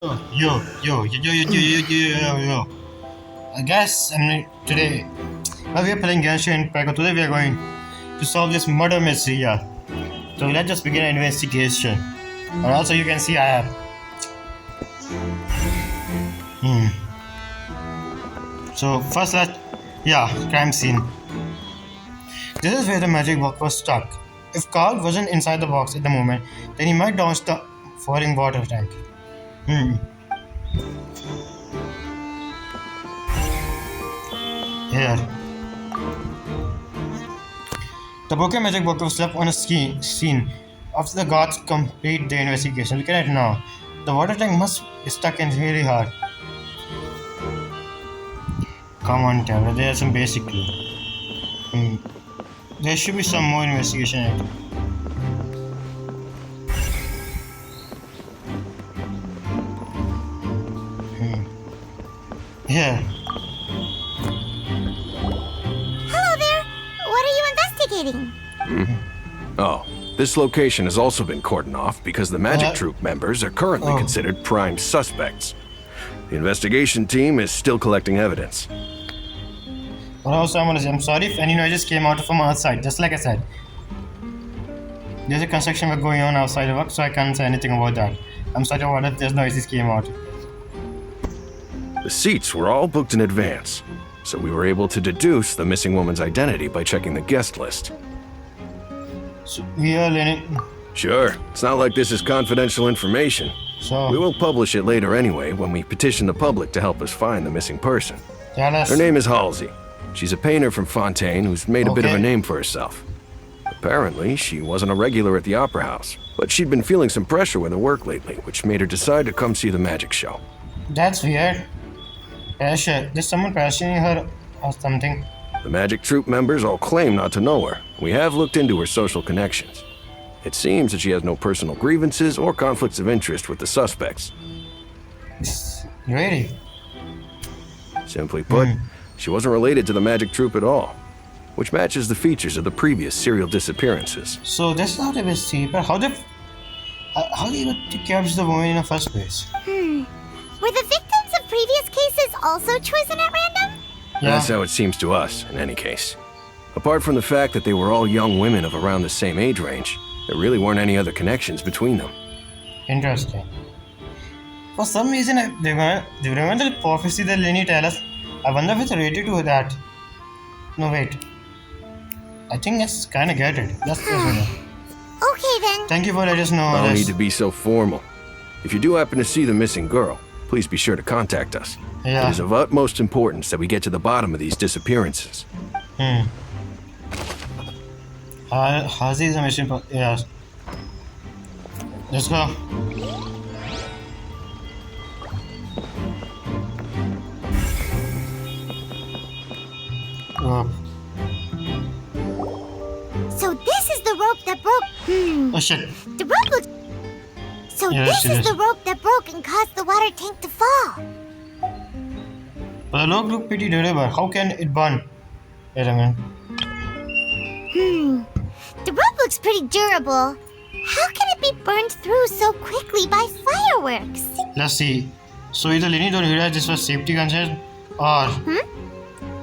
Yo. I guess today, while we are playing genshin, today we are going to solve this murder mystery here. So let's just begin an investigation. And also, you can see I have. So first, crime scene. This is where the magic box was stuck. If Carl wasn't inside the box at the moment, then he might dodge the falling water tank. Here. The broken magic box was left on a scene after the guards complete the investigation. Look at it now. The water tank must be stuck in really hard. Come on, Taylor. There's some basic clue. There should be some more investigation in it. Here. Hello there. What are you investigating? Oh, this location has also been cordoned off because the magic troupe members are currently considered prime suspects. The investigation team is still collecting evidence. But also, I'm sorry if any noises came out from outside, just like I said. There's a construction work going on outside the work, so I can't say anything about that. I'm sorry about if there's noises came out. The seats were all booked in advance, so we were able to deduce the missing woman's identity by checking the guest list. So we are learning. Sure, it's not like this is confidential information. So we will publish it later anyway when we petition the public to help us find the missing person. Tell us. Her name is Halsey. She's a painter from Fontaine who's made a bit of a name for herself. Apparently, she wasn't a regular at the Opera House, but she'd been feeling some pressure with her work lately, which made her decide to come see the magic show. That's weird. Pressure. There's someone pressuring her or something. The magic troupe members all claim not to know her. We have looked into her social connections. It seems that she has no personal grievances or conflicts of interest with the suspects. Really? Simply put, she wasn't related to the magic troupe at all, which matches the features of the previous serial disappearances. So this is how they were cheaper. How they able to capture the woman in the first place? Were the victims of previous cases also chosen at random? Yeah. That's how it seems to us, in any case. Apart from the fact that they were all young women of around the same age range, there really weren't any other connections between them. Interesting. For some reason, they remember the prophecy that Lenny tell us. I wonder if it's related to that. No, wait. I think that's kind of get it. That's Okay then. Thank you for letting us know. No need to be so formal. If you do happen to see the missing girl, please be sure to contact us. Yeah. It is of utmost importance that we get to the bottom of these disappearances. Hazi is a mission. Yes. Let's go. So this is the rope that broke. Oh shit. The rope looks. So Yes, this it is is. the rope that broke and caused the water tank to fall. But the log look pretty durable. How can it burn? Wait a minute. The rope looks pretty durable. How can it be burned through so quickly by fireworks? Let's see. So either Lenny don't realize this was safety concern or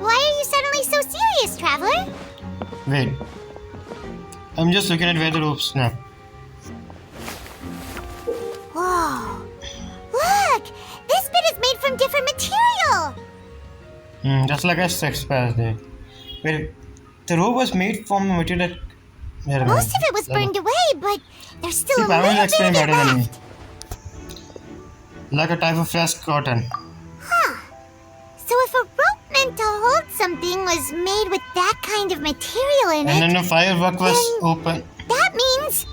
Why are you suddenly so serious, traveler? wait. I'm just looking at where the rope snap. Whoa. Look! This bit is made from different material. Just like a sex pass there. Wait, the rope was made from a material that. Wait a minute. Most of it was burned away, but there's still See, a Pamela little explained bit of it better than me. left. Like a type of fresh cotton. So if a rope meant to hold something was made with that kind of material in And it, then the firework was Then- open. that means...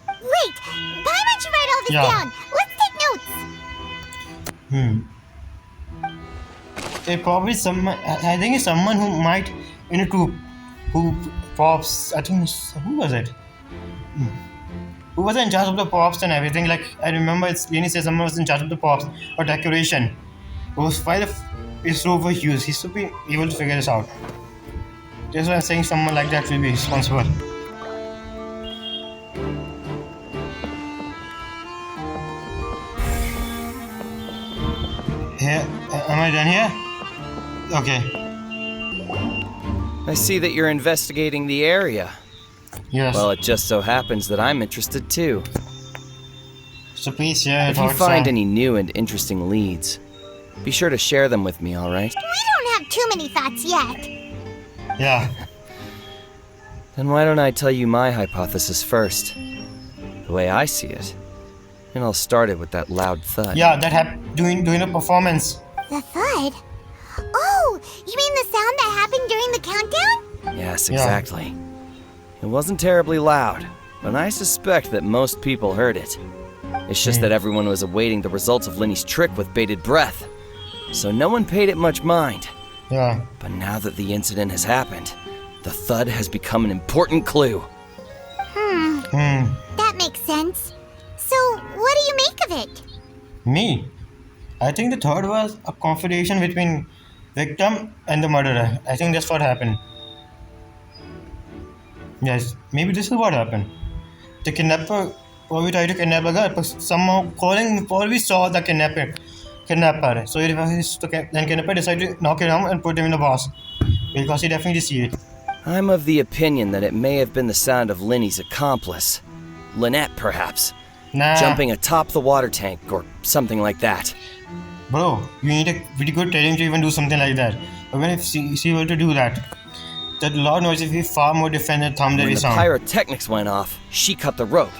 Wait, why don't you write all this Yeah. down? Let's take notes. It probably someone. I think it's someone who might in a troop who pops. I think who was it? Who was in charge of the pops and everything? Like I remember, Lenny said someone was in charge of the pops or decoration. It was why his rope was used. He should be able to figure this out. That's why I'm saying someone like that will be responsible. Okay, am I done here? Okay. I see that you're investigating the area. Yes. Well, it just so happens that I'm interested too. So please share your If you thoughts find on- any new and interesting leads, be sure to share them with me, alright? We don't have too many thoughts yet. Yeah. Then why don't I tell you my hypothesis first? The way I see it. And I'll start it with that loud thud. Yeah, that doing a performance. The thud? Oh, you mean the sound that happened during the countdown? Yes, Yeah. exactly. It wasn't terribly loud, but I suspect that most people heard it. It's just that everyone was awaiting the results of Lenny's trick with bated breath, so no one paid it much mind. Yeah. But now that the incident has happened, the thud has become an important clue. That makes sense. So, what do you make of it? Me? I think the third was a confrontation between victim and the murderer. I think that's what happened. Yes, maybe this is what happened. The kidnapper probably tried to kidnap the girl, but somehow calling probably saw the kidnapper. So then kidnapper decided to knock him down and put him in the box because he definitely see it. I'm of the opinion that it may have been the sound of Lenny's accomplice. Lynette, perhaps. Nah, Jumping atop the water tank or something like that. bro, you need a pretty good training to even do something like that. But when if she were to do that, that loud noise would be far more different than thumb that When we the sound. pyrotechnics went off, she cut the rope,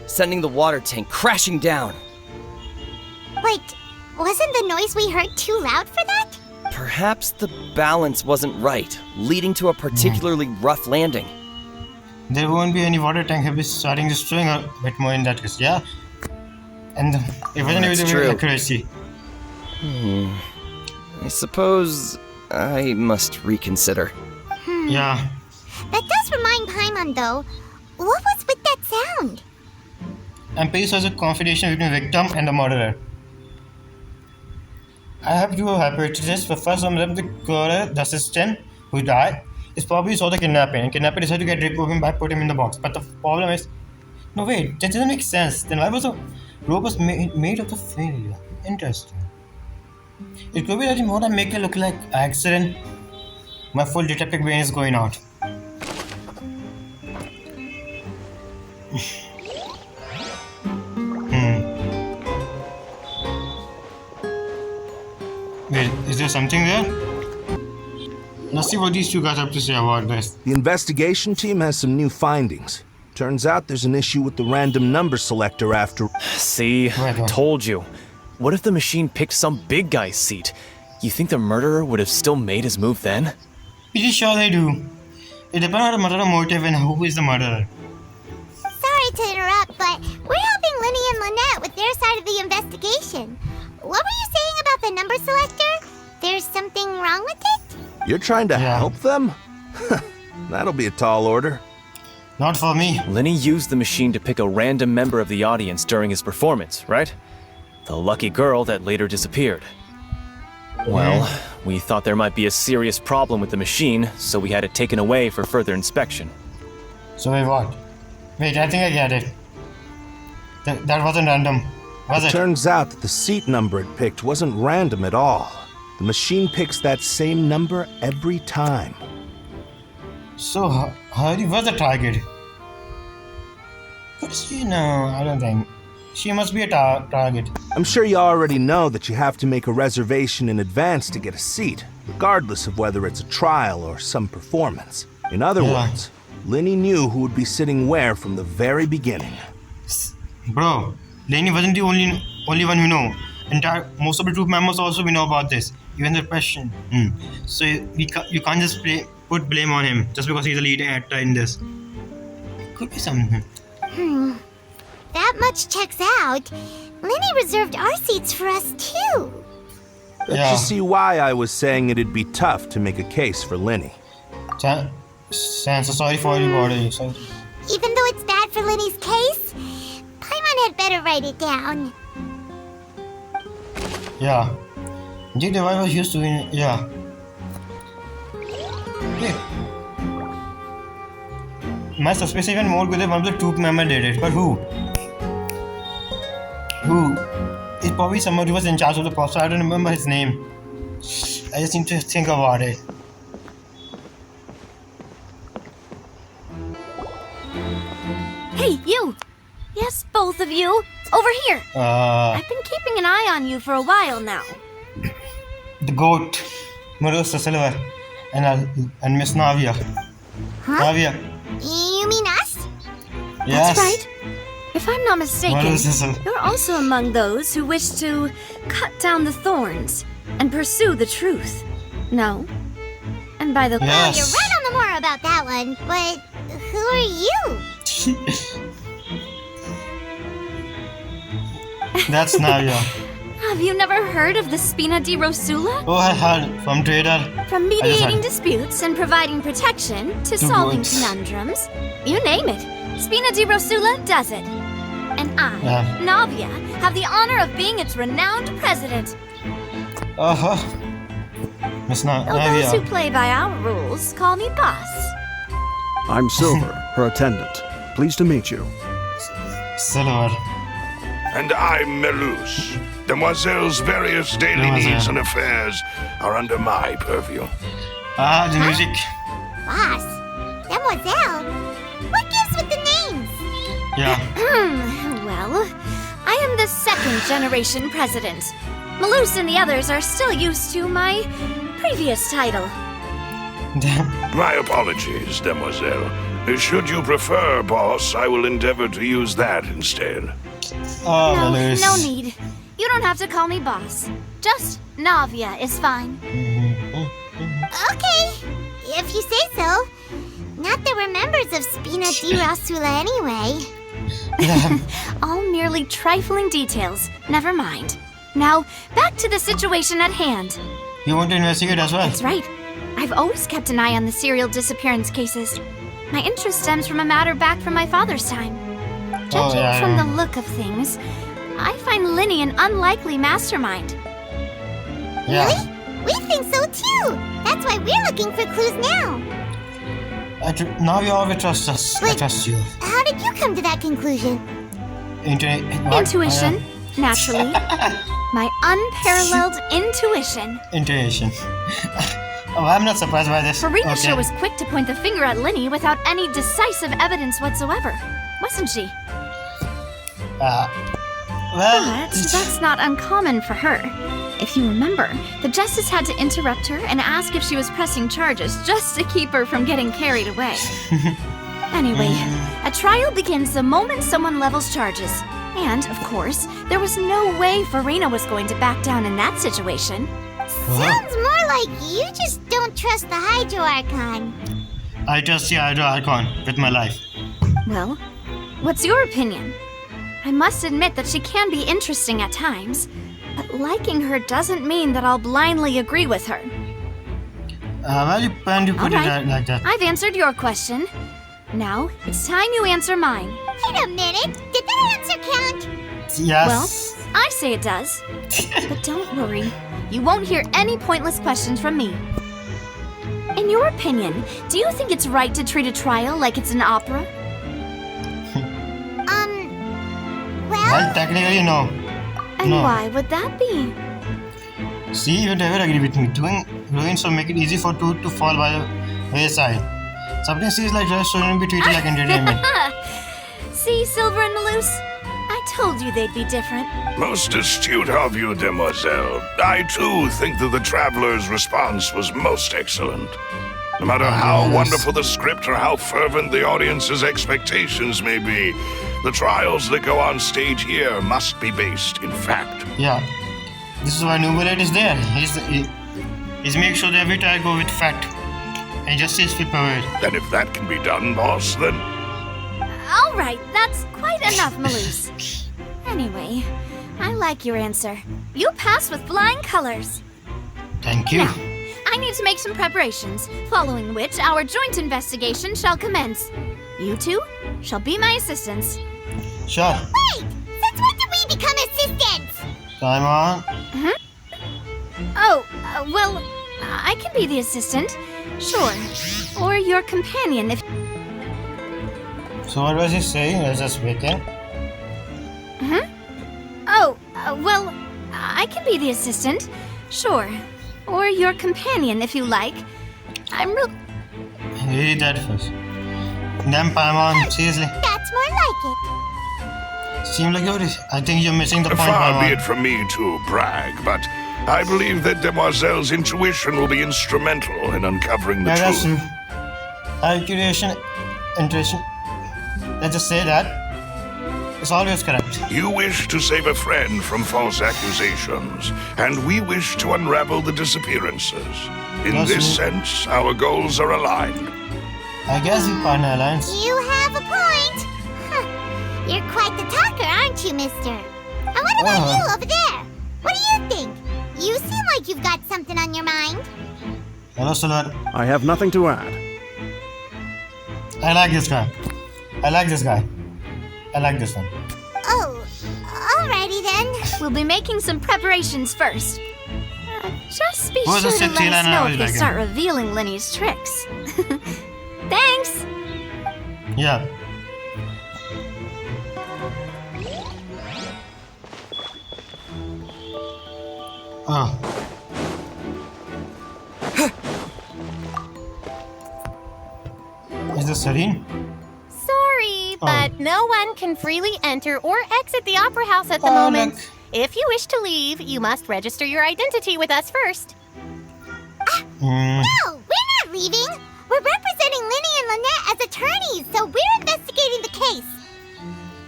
sending the water tank crashing down. Wait, wasn't the noise we heard too loud for that? Perhaps the balance wasn't right, leading to a particularly rough landing. There won't be any water tank. He'll be starting to string a bit more in that case, yeah? And it wasn't That's even true. accuracy. I suppose I must reconsider. Yeah. That does remind Paimon, though. What was with that sound? And peace was a confrontation between victim and the murderer. I have two hypotheses. The first one that the girl, the assistant who died, is probably saw the kidnapping, and kidnapper decided to get rid of him by putting him in the box. But the problem is, no wait, that doesn't make sense. Then why was the rope was made of the failure? Interesting. It could be that you want to make it look like accident. My full detective brain is going out. Wait, is there something there? Let's see what these two guys have to say about this. The investigation team has some new findings. Turns out there's an issue with the random number selector after... See, Right on. told you. What if the machine picked some big guy's seat? You think the murderer would have still made his move then? Pretty sure they do. It depends on the murderer motive and who is the murderer. Sorry to interrupt, but we're helping Lenny and Lynette with their side of the investigation. What were you saying about the number selector? There's something wrong with it? You're trying to Yeah. help them? That'll be a tall order. Not for me. Lenny used the machine to pick a random member of the audience during his performance, right? The lucky girl that later disappeared. Well, we thought there might be a serious problem with the machine, so we had it taken away for further inspection. So wait, what? Wait, I think I get it. That wasn't random, was it? Turns out that the seat number it picked wasn't random at all. The machine picks that same number every time. So, Hardy was the target. But she, no, I don't think. She must be a target. I'm sure you already know that you have to make a reservation in advance to get a seat, regardless of whether it's a trial or some performance. In other Yeah. words, Lenny knew who would be sitting where from the very beginning. Bro, Lenny wasn't the only one who know. Most of the troop members also we know about this. Even the question. So you can't just put blame on him just because he's the leading actor in this. It could be something. That much checks out. Lenny reserved our seats for us, too. But Yeah. you see why I was saying it'd be tough to make a case for Lenny. Sans, sorry for everybody. So, Even though it's bad for Lenny's case, Paimon had better write it down. yeah. Jake the wife was used to it. Yeah. Wait. My suspicion even more good if one of the troop members did it. But who? Who? It probably someone who was in charge of the pop, so I don't remember his name. I just need to think about it. Hey, you! Yes, both of you! Over here! I've been keeping an eye on you for a while now. The goat, Medusa Silver, and Miss Navia. Huh? Navia. You mean us? Yes. That's right. If I'm not mistaken, Medusa Silver. you're also among those who wish to cut down the thorns and pursue the truth. No? And by the Well, Yes. you're right on the more about that one, but who are you? That's Navia. Have you never heard of the Spina di Rosula? Oh, I heard from Trader. From I just mediating heard. disputes and providing protection to To solving goats. conundrums, you name it, Spina di Rosula does it. And I, Yeah. Navia, have the honor of being its renowned president. Uh-huh. Miss Though those who Navia. play by our rules call me boss. I'm Silver, her attendant. Pleased to meet you. Silver. And I'm Melus. Demoiselle's various daily Demoiselle. needs and affairs are under my purview. Ah, the music. Boss? Demoiselle? What gives with the names? Yeah. Well, I am the second generation president. Malus and the others are still used to my previous title. Damn. My apologies, Demoiselle. Should you prefer, boss, I will endeavor to use that instead. Oh, No, Melus. no need. You don't have to call me boss. Just Navia is fine. Okay, if you say so. Not that we're members of Spina di Rosula anyway. All merely trifling details. Never mind. Now, back to the situation at hand. You want to investigate as well? That's right. I've always kept an eye on the serial disappearance cases. My interest stems from a matter back from my father's time. Judging yeah, from yeah. the look of things, I find Linny an unlikely mastermind. Yeah. Really? We think so too. That's why we're looking for clues now. Now you always trust us. I Wait. trust you. How did you come to that conclusion? What? Intuition, naturally. My unparalleled intuition. Intuition. Oh, I'm not surprised by this. Farina Okay. sure was quick to point the finger at Linny without any decisive evidence whatsoever, wasn't she? Well, But that's not uncommon for her. If you remember, the justice had to interrupt her and ask if she was pressing charges just to keep her from getting carried away. Anyway, a trial begins the moment someone levels charges. And, of course, there was no way Farina was going to back down in that situation. Sounds more like you just don't trust the Hydro Archon. I trust the Hydro Archon with my life. Well, what's your opinion? I must admit that she can be interesting at times, but liking her doesn't mean that I'll blindly agree with her. Well, when you put it Alright. like that. I've answered your question. Now, it's time you answer mine. Wait a minute, did that answer count? Yes. Well, I say it does. But don't worry, you won't hear any pointless questions from me. In your opinion, do you think it's right to treat a trial like it's an opera? Well, technically, no. And No. why would that be? See, you never agree with me. Doing so make it easy for two to fall by the wayside. Something seems like just shouldn't be treated like entertainment. See, Silver and Malus? I told you they'd be different. Most astute of you, Demoiselle. I too think that the traveler's response was most excellent. No matter how Yes. wonderful the script or how fervent the audience's expectations may be, the trials that go on stage here must be based in fact. Yeah. This is why Numerate is there. He's make sure that every trial go with fact. And justice will prevail. And if that can be done, boss, then All right, that's quite enough, Malus. Anyway, I like your answer. You passed with flying colors. Thank you. Now, I need to make some preparations, following which our joint investigation shall commence. You two shall be my assistants. Sure. Wait, since when did we become assistants? Time on. Oh, well, I can be the assistant. Sure. Or your companion if... So what was he saying? I was just waiting. Oh, well, be the assistant. Sure. Or your companion, if you like. I'm real... Read that first. Damn, Paimon, seriously. That's more like it. Seems like I think you're missing the point, Far be Paimon. it from me to brag, but I believe that Demoiselle's intuition will be instrumental in uncovering the Yeah, that's truth. true. Accusation, intuition. Let's just say that. It's always correct. You wish to save a friend from false accusations, and we wish to unravel the disappearances. In Yes, this we- sense, our goals are aligned. I guess we partner alliance. You have a point. Huh. You're quite the talker, aren't you, mister? And what about you over there? What do you think? You seem like you've got something on your mind. Hello, Solar. I have nothing to add. I like this guy. I like this guy. I like this one. Oh, alrighty then. We'll be making some preparations first. Just be Who's the sure to sexy let us line I know always if they like start him? revealing Lenny's tricks. Thanks! Yeah. Oh. Is this Serene? Sorry, but no one can freely enter or exit the Opera House at the Oh, moment. look. If you wish to leave, you must register your identity with us first. Hmm. No, we're not leaving. We're representing Linny and Lynette as attorneys, so we're investigating the case.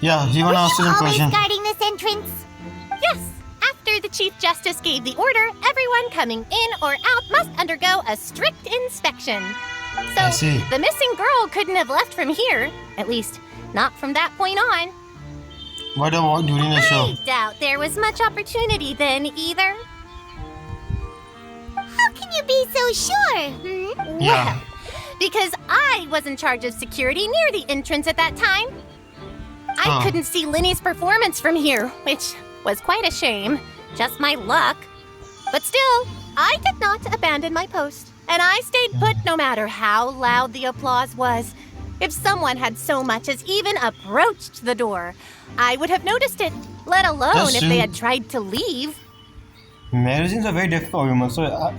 Yeah, he Were wanna ask you you a always question. guarding this entrance? Yes, after the Chief Justice gave the order, everyone coming in or out must undergo a strict inspection. I So, see. the missing girl couldn't have left from here. At least, not from that point on. What about during the show? I doubt there was much opportunity then either. How can you be so sure? Hmm? Yeah. Because I was in charge of security near the entrance at that time. I Oh. couldn't see Linny's performance from here, which was quite a shame. Just my luck. But still, I did not abandon my post, and I stayed put no matter how loud the applause was. If someone had so much as even approached the door, I would have noticed it, let alone That's if they true. had tried to leave. Magazines are very difficult, humans, so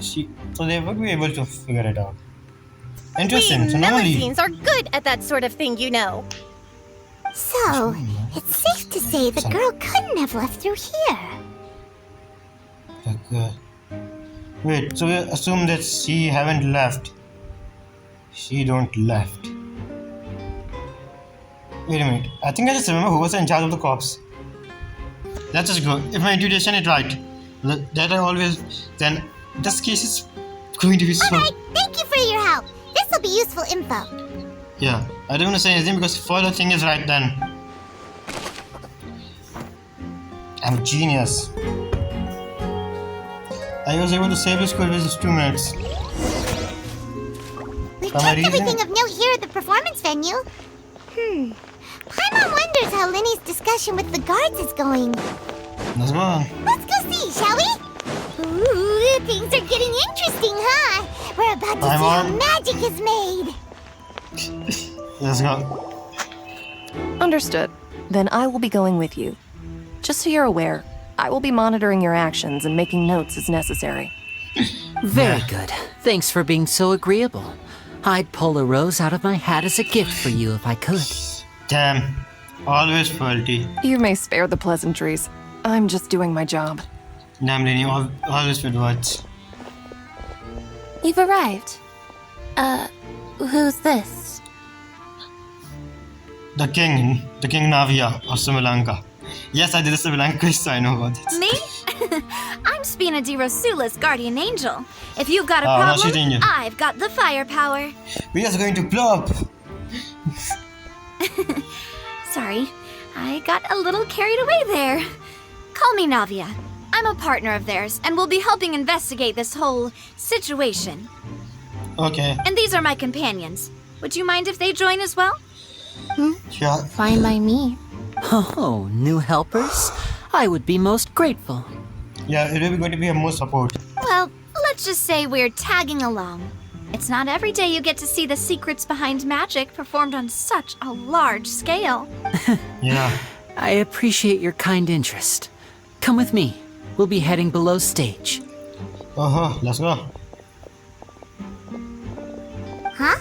so they would be able to figure it out. Interesting. We So normally, Melusines are good at that sort of thing, you know. So, it's safe to say the girl couldn't have left through here. wait. So we assume that she haven't left. She don't left. Wait a minute. I think I just remember who was in charge of the cops. Let's just go. If my intuition is right, that I always, then this case is going to be so. Alright, thank you for your help. This will be useful info. Yeah, I don't want to say anything because if the thing is right, then I'm a genius. I was able to save this quiz within 2 minutes. We've For my checked reason- everything of note here at the performance venue. Paimon wonders how Linny's discussion with the guards is going. Let's go on. Let's go see, shall we? Ooh, things are getting interesting, huh? We're about to see how Paimon. magic is made. Let's go. Understood. Then I will be going with you. Just so you're aware, I will be monitoring your actions and making notes as necessary. Very good. Thanks for being so agreeable. I'd pull a rose out of my hat as a gift for you if I could. Damn. Always faulty. You may spare the pleasantries. I'm just doing my job. Damn, Lenny, always with words. You've arrived. Who's this? The king Navia of Sri Lanka. Yes, I did a Sri Lanka quiz, so I know about it. Me? I'm Spina di Rosula's guardian angel. If you've got a Oh, no, she's problem, angel. I've got the firepower. We are going to blow up. Sorry, I got a little carried away there. Call me Navia. I'm a partner of theirs, and we'll be helping investigate this whole situation. Okay, And these are my companions. Would you mind if they join as well? sure. Fine by me. Oh, new helpers? I would be most grateful. Yeah, it will be going to be a more support. Well, let's just say we're tagging along. It's not every day you get to see the secrets behind magic performed on such a large scale. Yeah. I appreciate your kind interest. Come with me. We'll be heading below stage. Let's go. Huh?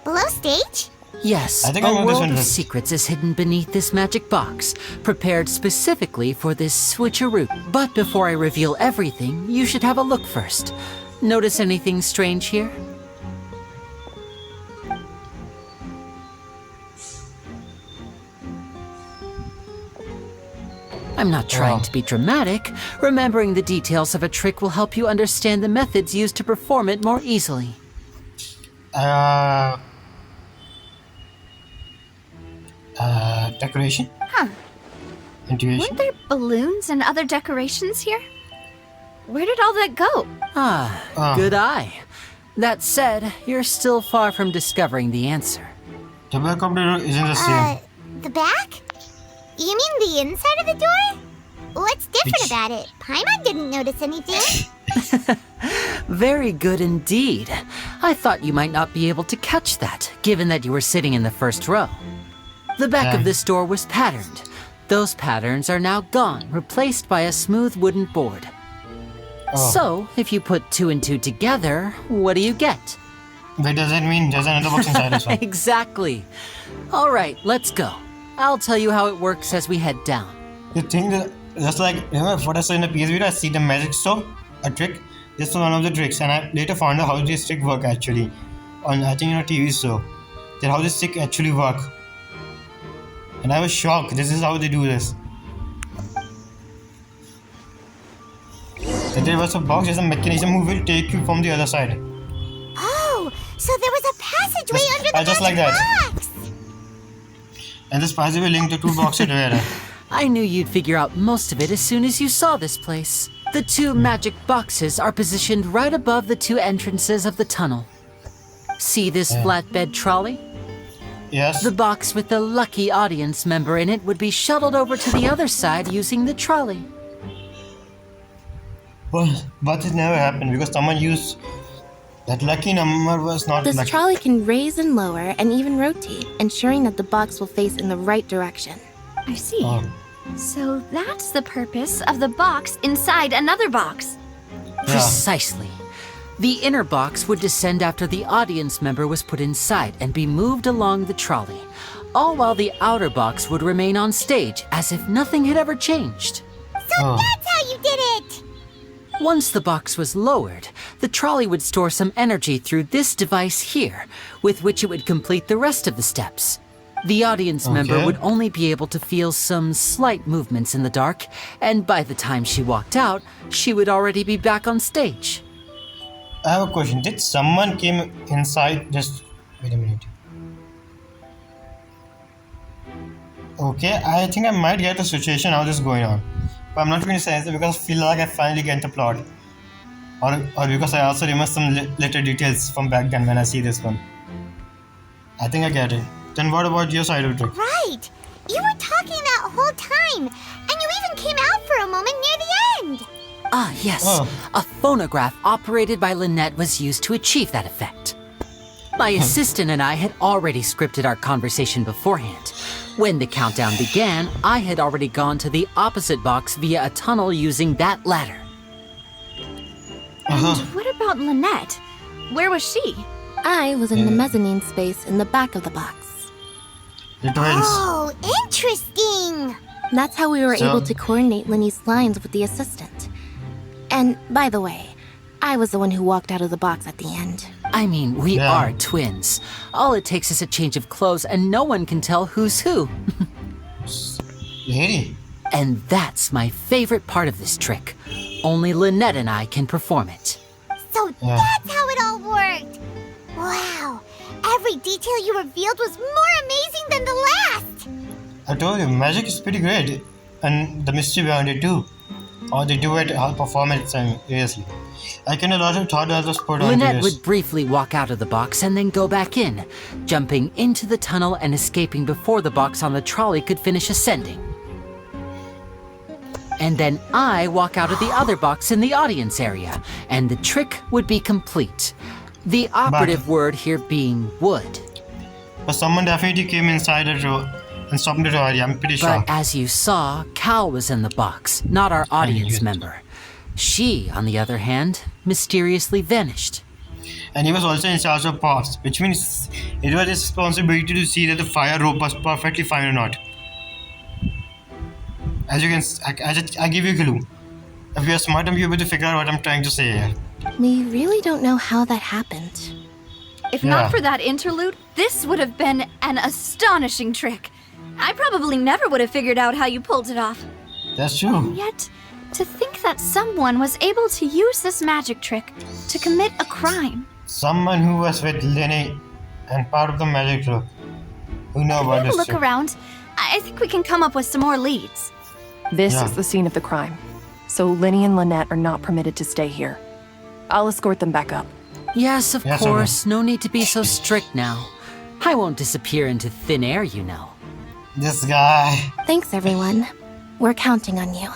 Below stage? Yes, I think I know a this world one. of secrets is hidden beneath this magic box, prepared specifically for this switcheroo. But before I reveal everything, you should have a look first. Notice anything strange here? I'm not trying to be dramatic. Remembering the details of a trick will help you understand the methods used to perform it more easily. Decoration? Huh. Intuition? Weren't there balloons and other decorations here? Where did all that go? Good eye. That said, you're still far from discovering the answer. The back of the door isn't the same. The back? You mean the inside of the door? What's different about it? Paimon didn't notice anything. Very good indeed. I thought you might not be able to catch that, given that you were sitting in the first row. The back of this door was patterned. Those patterns are now gone, replaced by a smooth wooden board. So, if you put 2 and 2 together, what do you get? Wait, does that mean there's another box inside this one? Exactly. All right, let's go. I'll tell you how it works as we head down. The thing that, just like, remember what I saw in the PS video, I see the magic store, a trick. This was one of the tricks, and I later found out how this trick work actually. On, I think, TV show. That how this trick actually work. And I was shocked, this is how they do this. That there was a box, there's a mechanism who will take you from the other side. Oh, so there was a passageway under the just like that. box. And this passageway linked the 2 boxes together. I knew you'd figure out most of it as soon as you saw this place. The 2 magic boxes are positioned right above the 2 entrances of the tunnel. See this flatbed trolley? Yes. The box with the lucky audience member in it would be shuttled over to the other side using the trolley. But it never happened because someone used that lucky number was not This lucky. trolley can raise and lower and even rotate, ensuring that the box will face in the right direction. I see. So that's the purpose of the box inside another box. Precisely. The inner box would descend after the audience member was put inside and be moved along the trolley, all while the outer box would remain on stage as if nothing had ever changed. So that's how you did it! Once the box was lowered, the trolley would store some energy through this device here, with which it would complete the rest of the steps. The audience member would only be able to feel some slight movements in the dark, and by the time she walked out, she would already be back on stage. I have a question. Did someone came inside? Just wait a minute. Okay, I think I might get the situation how this is going on. But I'm not going to say anything because I feel like I finally get the plot. Or because I also remember some little details from back then when I see this one. I think I get it. Then what about your side of the trick? Right! You were talking that whole time! And you even came out for a moment near the end! Ah, yes. A phonograph operated by Lynette was used to achieve that effect. My assistant and I had already scripted our conversation beforehand. When the countdown began, I had already gone to the opposite box via a tunnel using that ladder. And what about Lynette? Where was she? I was in the mezzanine space in the back of the box. The twins. Oh, interesting! That's how we were able to coordinate Linny's lines with the assistant. And, by the way, I was the one who walked out of the box at the end. I mean, we are twins. All it takes is a change of clothes and no one can tell who's who. Lady. And that's my favorite part of this trick. Only Lynette and I can perform it. So that's how it all worked! Wow! Every detail you revealed was more amazing than the last! I told you, magic is pretty great. And the mystery behind it too. How they do it, how perform it seriously. I kind of thought that was put on Lynette would briefly walk out of the box and then go back in, jumping into the tunnel and escaping before the box on the trolley could finish ascending. And then I walk out of the other box in the audience area, and the trick would be complete. The operative word here being would. But someone definitely came inside the row and stopped the trolley, I'm pretty sure. But as you saw, Cal was in the box, not our audience member. She, on the other hand, mysteriously vanished. And he was also in charge of pops, which means it was his responsibility to see that the fire rope was perfectly fine or not. As you can, I give you a clue. If you are smart, you'll be able to figure out what I'm trying to say here. We really don't know how that happened. If not for that interlude, this would have been an astonishing trick. I probably never would have figured out how you pulled it off. That's true. And yet, to think that someone was able to use this magic trick to commit a crime. Someone who was with Lenny and part of the magic group. Who know about this Look trick. around. I think we can come up with some more leads. This is the scene of the crime. So Linny and Lynette are not permitted to stay here. I'll escort them back up. Yes, of course. No need to be so strict now. I won't disappear into thin air, you know. This guy. Thanks, everyone. We're counting on you.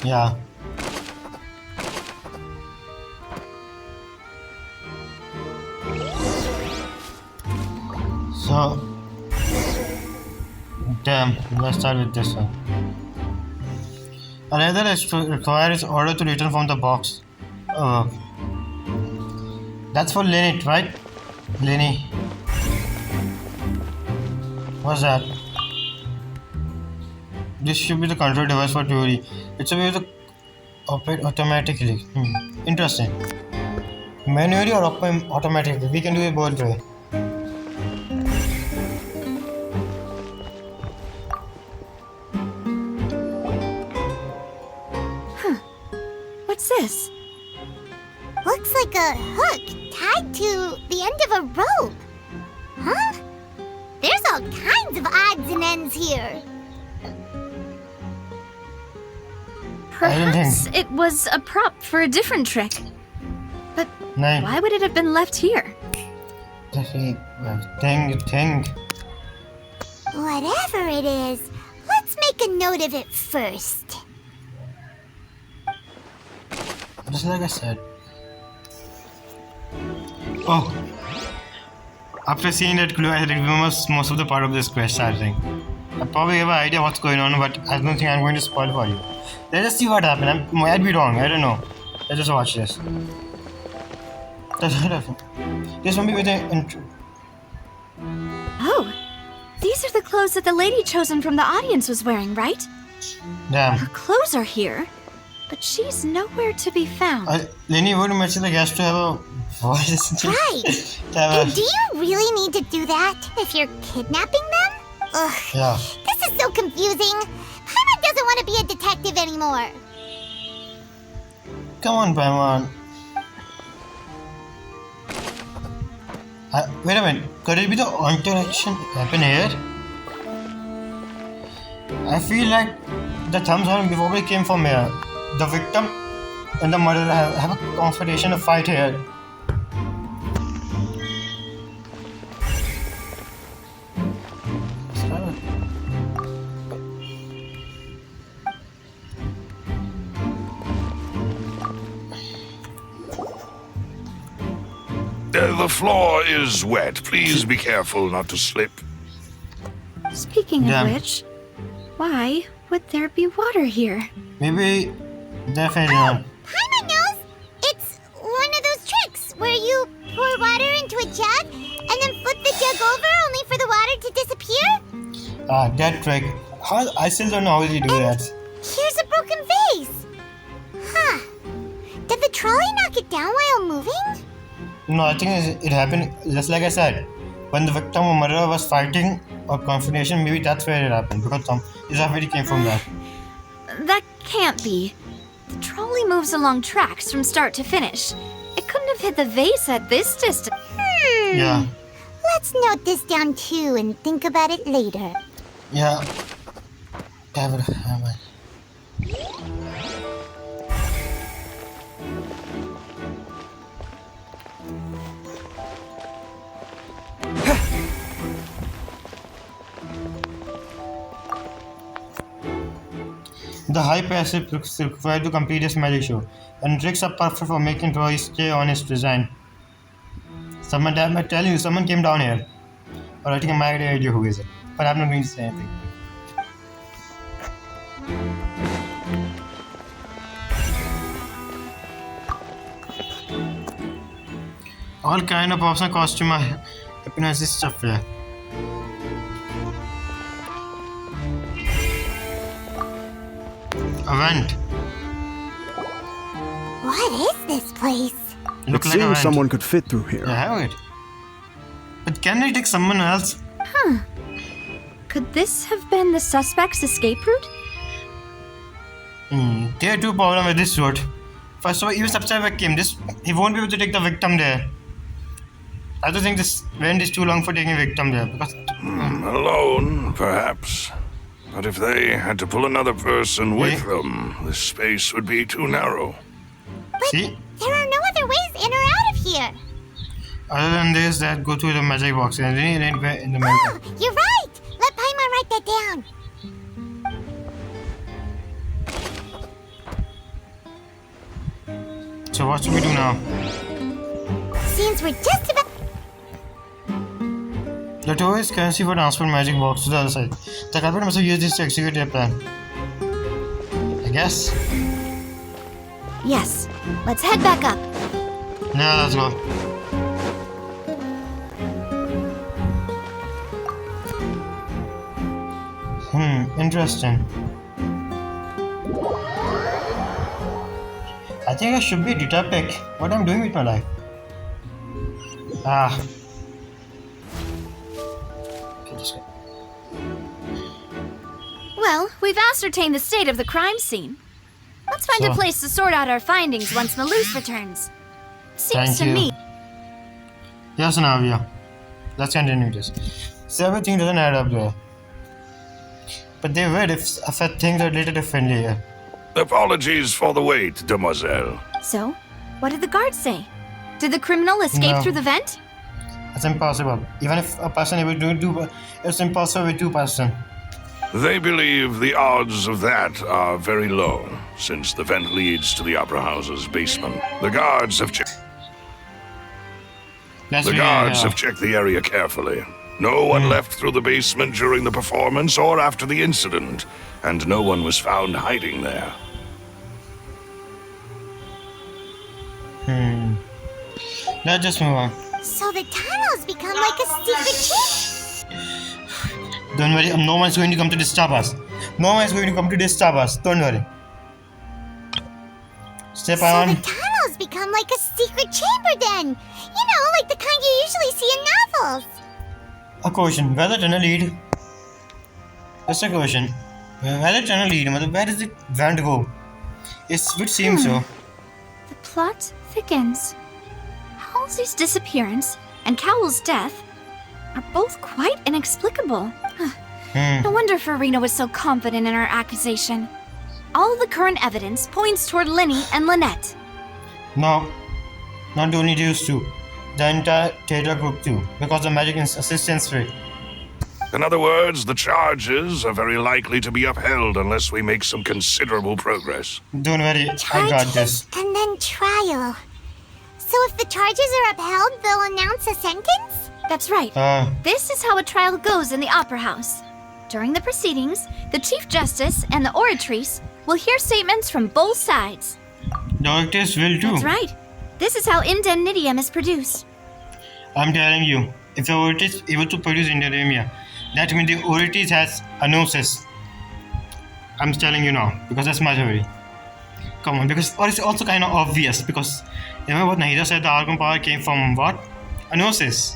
Yeah. So, damn, let's start with this one. Another requires order to return from the box. That's for Lenny, right? Lenny. What's that? This should be the control device for Theory. It should be able to operate automatically. Interesting. Manually or automatically? We can do it both way. What's this? Looks like a hook tied to the end of a rope. Huh? There's all kinds of odds and ends here. Perhaps it was a prop for a different trick. But why would it have been left here? Think. Whatever it is, let's make a note of it first. Just like I said. Oh. After seeing that clue, I remember most of the part of this quest, I think. I probably have an idea what's going on, but I don't think I'm going to spoil for you. Let's just see what happened. I might be wrong, I don't know. Let's just watch this. This one be with the intro. Oh, these are the clothes that the lady chosen from the audience was wearing, right? Damn. Her clothes are here, but she's nowhere to be found. Lenny would mention the guest to have a voice. Right. And do you really need to do that if you're kidnapping them? Ugh. Yeah. This is so confusing. Paimon doesn't want to be a detective anymore. Come on, Paimon. Wait a minute. Could it be the interaction happen here? I feel like the thumbs on probably came from here. The victim and the murderer have a confrontation, a fight here. The floor is wet. Please be careful not to slip. Speaking of which, why would there be water here? Maybe definitely not. Paimon knows. It's one of those tricks where you pour water into a jug and then flip the jug over only for the water to disappear. That trick. I still don't know how you do that. Here's a broken vase. Huh. Did the trolley knock it down while moving? No, I think it happened just like I said. When the victim or murderer was fighting or confrontation, maybe that's where it happened. Because this already came from that. That can't be. The trolley moves along tracks from start to finish. It couldn't have hit the vase at this distance. Yeah. Let's note this down too and think about it later. Yeah. The high passive required to complete this magic show, and tricks are perfect for making Troy stay on his design. Someone might tell you, someone came down here. Or I think I might have idea who is it, but I'm not going to say anything. All kind of props and costume hypnosis stuff here. A vent. What is this place? It seems someone could fit through here. Yeah, have it. But can they take someone else? Huh. Could this have been the suspect's escape route? There are two problems with this route. First of all, even subscriber came. He won't be able to take the victim there. I don't think this vent is too long for taking a victim there because Alone, perhaps. But if they had to pull another person with them, this space would be too narrow. see, There are no other ways in or out of here. other than this, that go through the magic box and then in the magic. Oh, you're right. Let Paimon write that down. So what should we do now? Seems we're just about. The tower is currency for transfer magic box to the other side. The culprit must have used this to execute their plan. I guess. Yes. Let's head back up. Yeah, let's go. Interesting. I think I should be Dita pick what I'm doing with my life. Okay, this way. Well, we've ascertained the state of the crime scene. Let's find a place to sort out our findings once Malouf returns. Seems to me. Yes, Navia. Let's continue this. So everything doesn't add up there. But they would if things are related differently here. Apologies for the wait, demoiselle. So, what did the guards say? Did the criminal escape No. through the vent? It's impossible. Even if a person able to do, it's impossible with two person. They believe the odds of that are very low, since the vent leads to the Opera House's basement. The guards have checked. The guards have checked the area carefully. No one left through the basement during the performance or after the incident, and no one was found hiding there. Let's just move on. So the tunnels become like a secret chamber. Don't worry, no one's going to come to disturb us. No one's going to come to disturb us. Don't worry. Step So on. the tunnels become like a secret chamber then. You know, like the kind you usually see in novels. A question. Where the tunnel lead? Just a question. Where the tunnel lead? Where does it vent go? It would seem so. The plot thickens. Halsey's disappearance and Cowell's death are both quite inexplicable. No wonder Farina was so confident in her accusation. All the current evidence points toward Linny and Lynette. No. Not only those two. The entire theater group too. Because the magic assistance rate. In other words, the charges are very likely to be upheld unless we make some considerable progress. Don't worry, I got this. And then trial. So if the charges are upheld, they'll announce a sentence? That's right. This is how a trial goes in the Opera House. During the proceedings, the Chief Justice and the Oratrice will hear statements from both sides. The actors will too. That's right. This is how indemnitium is produced. I'm telling you, if the Oratrice is able to produce indemnia, that means the Oratrice has a gnosis. I'm telling you now, because that's my theory. Come on, because it's also kind of obvious, because remember what Nahida said, the Archon power came from what? A gnosis.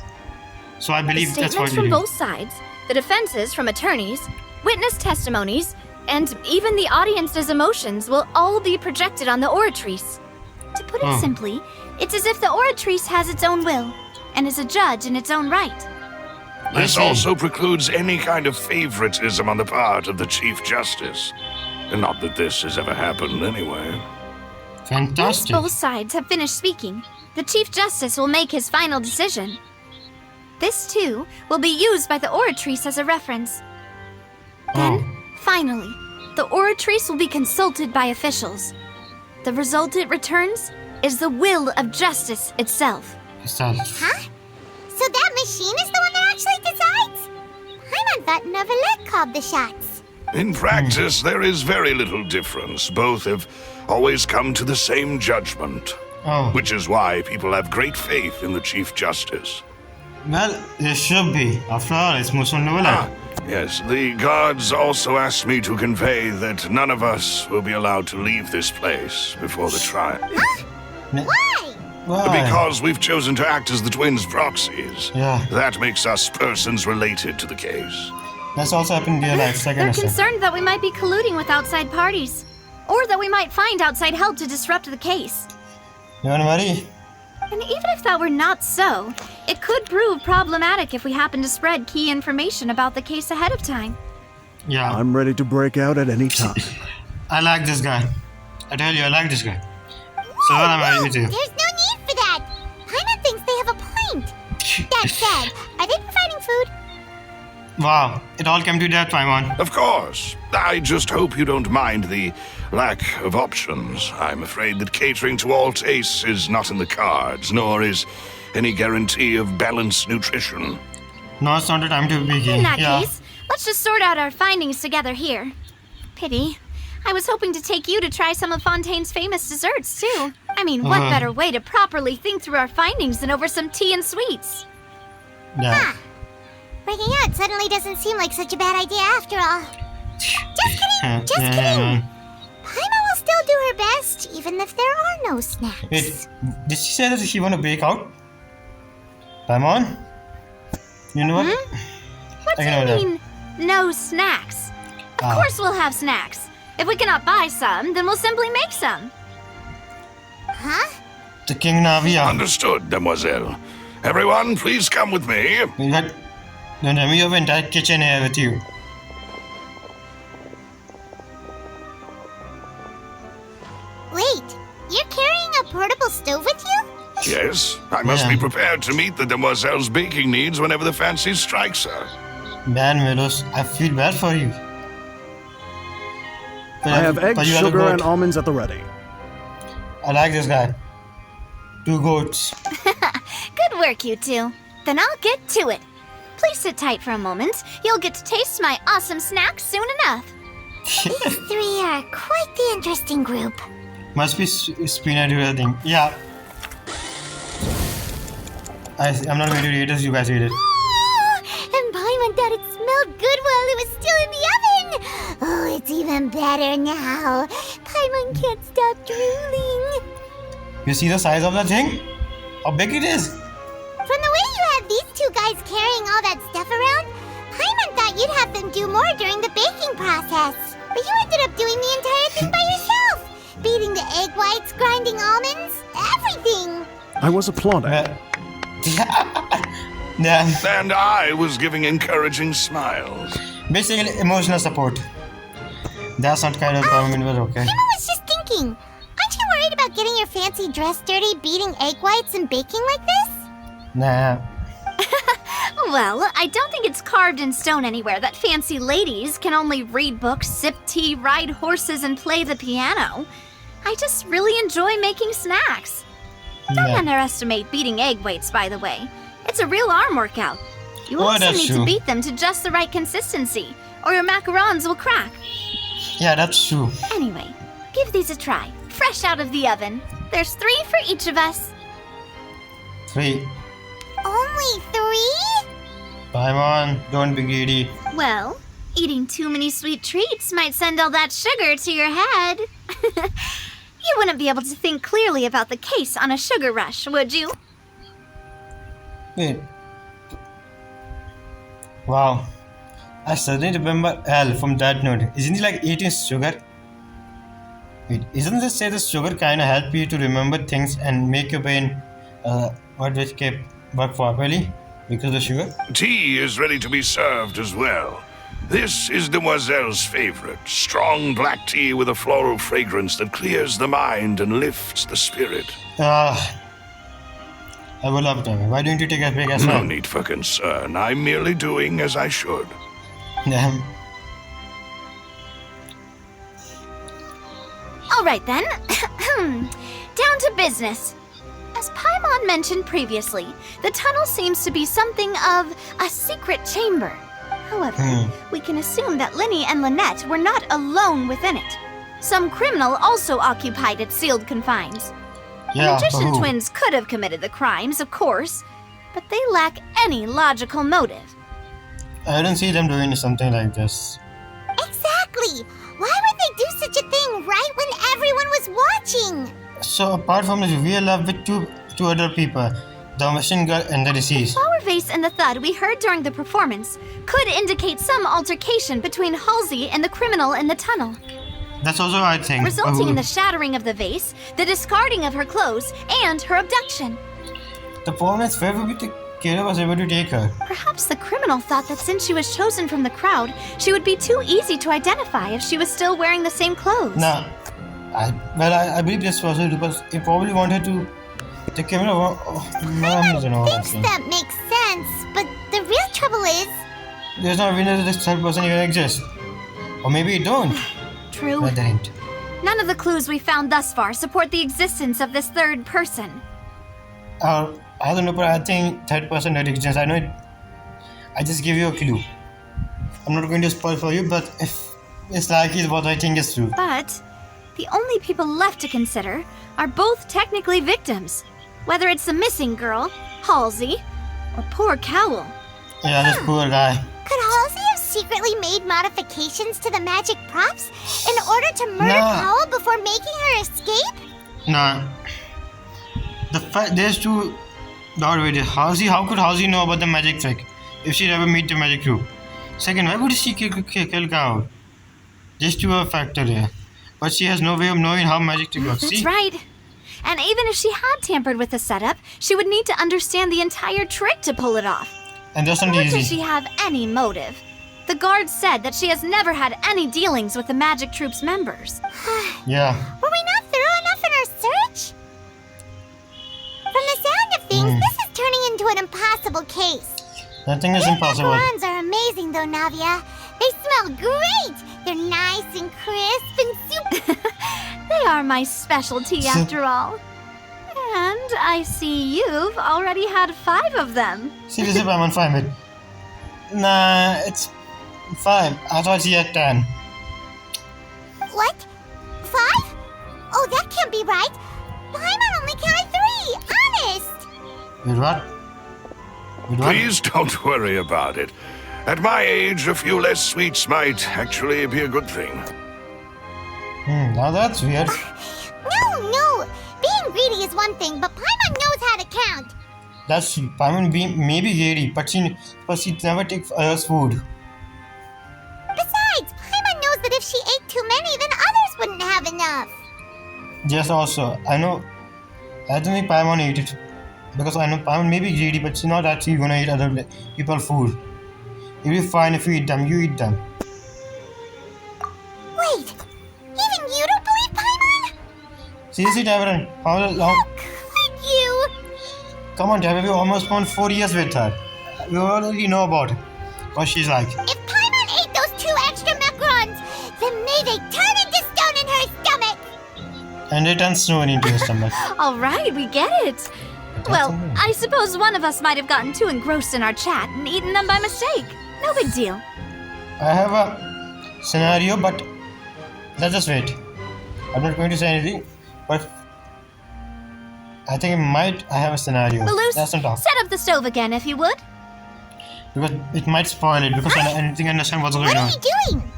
So I believe The that's what statements we from do. both sides, the defenses from attorneys, witness testimonies, and even the audience's emotions will all be projected on the Oratrice. To put it simply, it's as if the Oratrice has its own will, and is a judge in its own right. This also precludes any kind of favoritism on the part of the Chief Justice. And not that this has ever happened anyway. Fantastic. Once both sides have finished speaking, the Chief Justice will make his final decision. This, too, will be used by the Oratrice as a reference. Then, finally, the Oratrice will be consulted by officials. The result it returns is the will of justice itself. Huh? So that machine is the one that actually decides? Paimon thought Novelet called the shots. In practice, there is very little difference. Both have always come to the same judgment. Oh. Which is why people have great faith in the Chief Justice. Well, there should be. After all, it's most wonderful. Yes, the guards also asked me to convey that none of us will be allowed to leave this place before the trial. Why? Because we've chosen to act as the twins' proxies. Yeah. That makes us persons related to the case. That's also happened in real life. They're concerned that we might be colluding with outside parties, or that we might find outside help to disrupt the case. Don't worry. And even if that were not so, it could prove problematic if we happen to spread key information about the case ahead of time. Yeah. I'm ready to break out at any time. I like this guy. I tell you, I like this guy. So what am I with you? There's no need for that. Paimon thinks they have a point. That said, are they providing food? Wow, it all came to that, Paimon. Of course. I just hope you don't mind the lack of options. I'm afraid that catering to all tastes is not in the cards, nor is any guarantee of balanced nutrition. No, it's not the time to begin. In that case, let's just sort out our findings together here. Pity. I was hoping to take you to try some of Fontaine's famous desserts, too. I mean, what better way to properly think through our findings than over some tea and sweets? Yeah. Breaking out suddenly doesn't seem like such a bad idea after all. Just kidding, just kidding. Paimon will still do her best, even if there are no snacks. Wait, did she say that she want to break out? Paimon? You know what? What do you mean, no snacks? Of course we'll have snacks. If we cannot buy some, then we'll simply make some. Huh? The King Navia. Understood, Demoiselle. Everyone, please come with me. Don't tell me you have an entire kitchen here with you. Wait, you're carrying a portable stove with you? Yes, I must be prepared to meet the Demoiselle's baking needs whenever the fancy strikes her. Man, Melos, I feel bad for you. I have eggs, sugar, and almonds at the ready. I like this guy. 2 goats. Good work, you two. Then I'll get to it. Please sit tight for a moment. You'll get to taste my awesome snacks soon enough. These 3 are quite the interesting group. Must be spinach or something. Yeah. I'm not going to eat it, you guys eat it. And Paimon thought it smelled good while it was still in the oven. Oh, it's even better now. Paimon can't stop drooling. You see the size of that thing? How big it is? From the way you have these 2 guys carrying all that stuff around, Paimon thought you'd have them do more during the baking process. But you ended up doing the entire thing by yourself. Beating the egg whites, grinding almonds, everything. I was applauding. Yeah. And I was giving encouraging smiles. Basically, emotional support. That's not kind of comment, but okay. Paimon was just thinking, aren't you worried about getting your fancy dress dirty beating egg whites and baking like this? Nah. Well, I don't think it's carved in stone anywhere that fancy ladies can only read books, sip tea, ride horses, and play the piano. I just really enjoy making snacks. Don't underestimate beating egg whites, by the way. It's a real arm workout. You also need to beat them to just the right consistency, or your macarons will crack. Yeah, that's true. Anyway, give these a try, fresh out of the oven. There's 3 for each of us. 3. Only 3? Paimon, don't be greedy. Well, eating too many sweet treats might send all that sugar to your head. You wouldn't be able to think clearly about the case on a sugar rush, would you? Wait. Wow. I suddenly remember Al from that note. Isn't he like eating sugar? Wait, isn't this say the sugar kind of help you to remember things and make your brain work properly because of the sugar? Tea is ready to be served as well. This is Demoiselle's favorite, strong black tea with a floral fragrance that clears the mind and lifts the spirit. I would love to. Why don't you take a break as well? No need for concern. I'm merely doing as I should. All right then. Down to business. As Paimon mentioned previously, the tunnel seems to be something of a secret chamber. However, we can assume that Linny and Lynette were not alone within it. Some criminal also occupied its sealed confines. Yeah, Magician who? twins could have committed the crimes, of course, but they lack any logical motive. I don't see them doing something like this. Exactly! Why would they do such a thing right when everyone was watching? So apart from this, we are left with two other people, the machine girl and the deceased. The flower vase and the thud we heard during the performance could indicate some altercation between Halsey and the criminal in the tunnel, That's also I think. resulting in the shattering of the vase, the discarding of her clothes, and her abduction. The performance where would the killer was able to take her. Perhaps the criminal thought that since she was chosen from the crowd, she would be too easy to identify if she was still wearing the same clothes. Nah, I believe this was it because he probably wanted to. The camera. Thinks that makes sense, but the real trouble is... There's no evidence that this third person even exists. Or maybe it don't. True. But there ain't. None of the clues we found thus far support the existence of this third person. I don't know, but I think third person that exists. I know it. I just give you a clue. I'm not going to spoil for you, but if it's likely what I think is true. But the only people left to consider are both technically victims. Whether it's the missing girl, Halsey, or poor Cowl. Yeah, this poor guy. Could Halsey have secretly made modifications to the magic props in order to murder Cowl before making her escape? Nah. The fact there's two. Not with Halsey. How could Halsey know about the magic trick if she never meet the magic group? Second, why would she kill Cowl? Just to a factor there. But she has no way of knowing how magic trick works. That's See? right. And even if she had tampered with the setup, she would need to understand the entire trick to pull it off. And that's not Nor easy. does she have any motive. The guard said that she has never had any dealings with the magic troop's members. Yeah. Were we not thorough enough in our search? From the sound of things, this is turning into an impossible case. Nothing is impossible. Macarons are amazing though, Navia. They smell great! They're nice and crisp and super... They are my specialty after all. And I see you've already had 5 of them. Seriously, I'm on 5 minutes. Nah, it's 5. I thought she had 10. What? 5? Oh, that can't be right. Paimon only carried 3, honest! Wait, what? Wait, what? Please don't worry about it. At my age, a few less sweets might actually be a good thing. Now that's weird. No! Being greedy is one thing, but Paimon knows how to count. That's true. Paimon maybe greedy, but she never takes others' food. Besides, Paimon knows that if she ate too many, then others wouldn't have enough. Yes, also, I don't think Paimon ate it. Because I know Paimon may be greedy, but she's not actually gonna eat other people's food. It'll be fine if you eat them, you eat them. Wait, even you don't believe Paimon? Seriously, Tavern, how long? Could you? Come on, Tavern, we almost spent 4 years with her. We already know about what she's like. If Paimon ate those 2 extra macarons, then may they turn into stone in her stomach! And it turns snow into your stomach. All right, we get it. Well, I suppose one of us might have gotten too engrossed in our chat and eaten them by mistake. No big deal. I have a scenario, but let's just wait. I'm not going to say anything, but I think I have a scenario. Balloose, Let's not talk. set up the stove again if you would. Because it might spoil it, because I don't think I understand what's going on. What are you doing?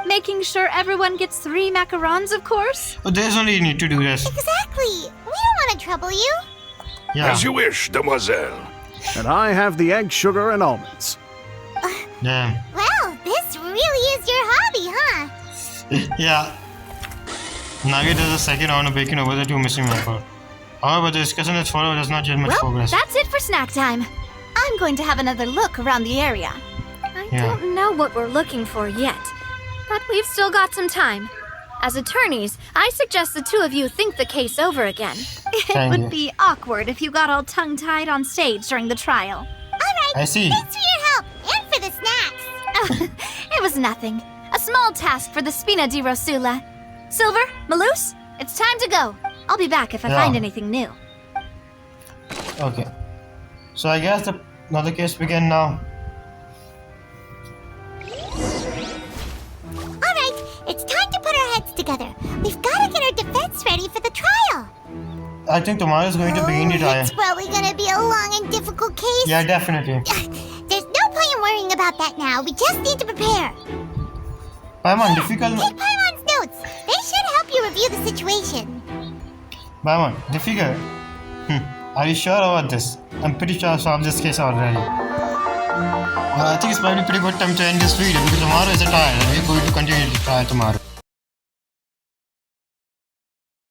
Making sure everyone gets 3 macarons, of course. Oh, there's no need to do this. Exactly. We don't want to trouble you. Yeah. As you wish, demoiselle. And I have the egg, sugar, and almonds. Damn. Well, this really is your hobby, huh? Yeah. Nagi does a second round of baking over the 2 missing maple. However, the discussion that followed does not yet much Well, progress. that's it for snack time. I'm going to have another look around the area. I don't know what we're looking for yet, but we've still got some time. As attorneys, I suggest the 2 of you think the case over again. It would be awkward if you got all tongue-tied on stage during the trial. Alright, I see. thanks for your help, and for the snacks. It was nothing. A small task for the Spina di Rosula. Silver, Maloose, it's time to go. I'll be back if I find anything new. Okay. So I guess another case begin now. Alright, it's time to put our heads together. We've got to get our defense ready for the trial. I think tomorrow is going to begin the trial. It's probably gonna be a long and difficult case. Yeah, definitely. There's no point in worrying about that now. We just need to prepare. Paimon, difficult. Take Paimon's notes. They should help you review the situation. Paimon, difficult. Are you sure about this? I'm pretty sure I solved this case already. I think it's probably a pretty good time to end this video because tomorrow is a trial and we're going to continue the trial tomorrow.